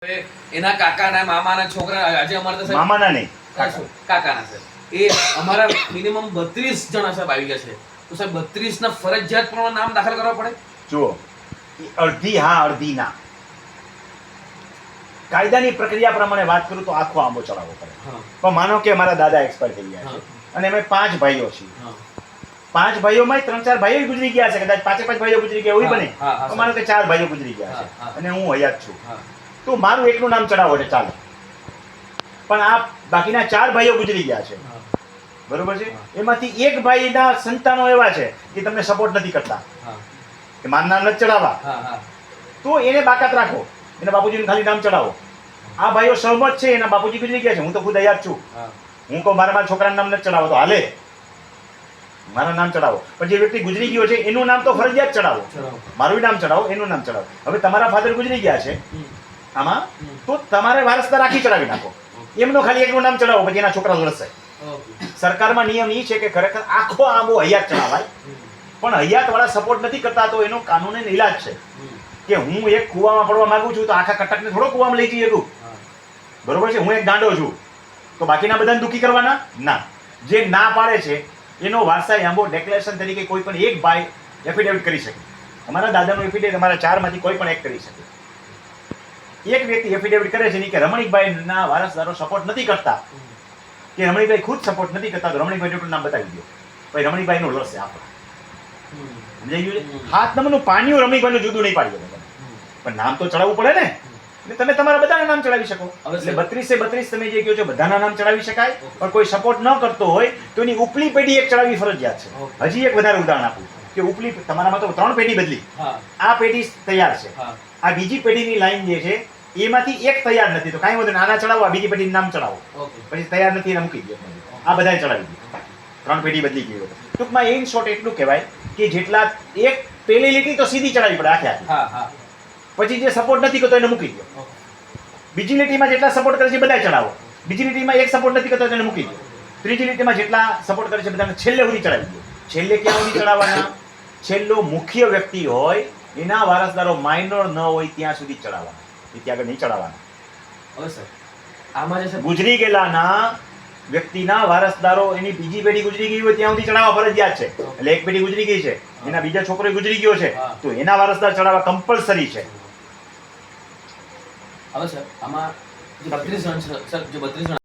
એના કાકાના મામાના છોકરા આજે અમારે તો સાહેબ મામાના નહીં કાકાના છે એ અમારા મિનિમમ 32 જણા સાહેબ આવી ગયા છે તો સાહેબ 32 ના ફરજિયાત પ્રમાણે નામ દાખલ કરવા પડે જુઓ અડધી હા અડધી ના કાયદાની પ્રક્રિયા પ્રમાણે વાત કરું તો આખો આંબો ચડાવવો પડે પણ માનો કે મારા દાદા એક્સપાયર થઈ ગયા છે અને અમે 5 ભાઈઓ છીએ 5 ભાઈઓમાં 3-4 ભાઈઓ ગુજરી ગયા છે કદાચ 5 ભાઈઓ ગુજરી ગયા એવું બને તો માનો કે 4 ભાઈઓ ગુજરી ગયા છે અને હું હયાત છું તો મારું એકનું નામ ચડાવો એટલે ચાલે પણ આ બાકીના 4 ભાઈઓ ગુજરી ગયા છે બરોબર છે એમાંથી એક ભાઈના સંતાનો એવા છે કે તમને સપોર્ટ નથી કરતા કે મારું નામ નથી ચડાવવા તો એને બાકાત રાખો એના બાપુજીનું ખાલી નામ ચડાવો આ ભાઈઓ સહમત છે એના બાપુજી ગુજરી ગયા છે હું તો ખુદ હયાત છું હું કહું મારા છોકરાનું નામ નથી ચડાવો તો હાલે મારું નામ ચડાવો પણ જે વ્યક્તિ ગુજરી ગયો છે એનું નામ તો ફરજિયાત ચડાવો મારું નામ ચડાવો એનું નામ ચડાવો હવે તમારા ફાધર ગુજરી ગયા છે આમાં તો તમારે વારસદાર રાખી ચડાવી નાખો એમનો ખાલી એકનું નામ ચડાવો પછી એના છોકરા લડશે સરકારમાં નિયમ એ છે કે ખરેખર આખો આંબો હયાત ચડાવાય પણ હયાત વાળા સપોર્ટ નથી કરતા તો એનો કાનૂની ઇલાજ છે કે હું એક કુવામાં પડવા માંગુ છું તો આખા કટકને થોડો કુવામાં લઈ જઈએ બરોબર છે હું એક ગાંડો છું તો બાકીના બધાને દુઃખી કરવાના ના જે ના પાડે છે એનો વારસાઈ આંબો ડેક્લેરેશન તરીકે કોઈ પણ એક ભાઈ એફિડેવિટ કરી શકે અમારા દાદાનું એફિડેવિટ અમારા 4 માંથી કોઈ પણ એક કરી શકે એક વ્યક્તિ એફિડેવિટ કરે છે કે રમણીકભાઈ ના વારસદારો સપોર્ટ નથી કરતા કે રમણીકભાઈ ખુદ સપોર્ટ નથી કરતા તો રમણીકભાઈ નામ બતાવી દો ભાઈ રમણીકભાઈ નું લડશે આપણે સમજાઈ ગયું હાથ નંબરનું પાણીઓ રમણીકભાઈ નું જુદું નહીં પાડીએ પણ નામ તો ચડાવવું પડે ને એટલે તમે તમારા બધાના નામ ચડાવી શકો એટલે 32 તમે જે કહો છો બધાના નામ ચડાવી શકાય પણ કોઈ સપોર્ટ ન કરતો હોય તો એની ઉપલી પેઢી એક ચડાવવી ફરજિયાત છે હજી એક વધારે ઉદાહરણ આપું કે ઉપલી તમારામાં તો 3 પેઢી બદલી આ પેઢી તૈયાર છે આ બીજી પેઢીની લાઈન જે છે એમાંથી એક તૈયાર નથી તો કાંઈ વધુ નાના ચડાવો આ બીજી પેઢીનું નામ ચડાવો પછી તૈયાર નથી એને મૂકી દો આ બધાએ ચડાવી દો 3 પેઢી બદલી ગઈ હોય ટૂંકમાં ઇન શોર્ટ એટલું કહેવાય કે જેટલા એક પેલી લીટી તો સીધી ચડાવી પડે આખે પછી જે સપોર્ટ નથી કરતો એને મૂકી દો બીજી લીટીમાં જેટલા સપોર્ટ કરે છે બધા ચડાવો બીજી લીટીમાં એક સપોર્ટ નથી કરતો એને મૂકી દો ત્રીજી લીટીમાં જેટલા સપોર્ટ કરે છે બધાને છેલ્લે સુધી ચડાવી દો છેલ્લે ક્યાં સુધી ચડાવવાના છેલ્લો મુખ્ય વ્યક્તિ હોય એના વારસદારો માઇનોર ન હોય ત્યાં સુધી ચડાવવાના ત્યાં આગળ નહીં ચડાવવાના હવે સર આમાં જે ગુજરી ગયેલાના વ્યક્તિના વારસદારો એની બીજી પેઢી ગુજરી ગઈ હોય ત્યાં સુધી ચડાવવા ફરજિયાત છે એટલે એક પેઢી ગુજરી ગઈ છે એના બીજા છોકરો ગુજરી ગયો છે તો એના વારસદાર ચડાવવા કમ્પલસરી છે હવે સર આમાં જે 32 જણ છે સર જે 32 જણ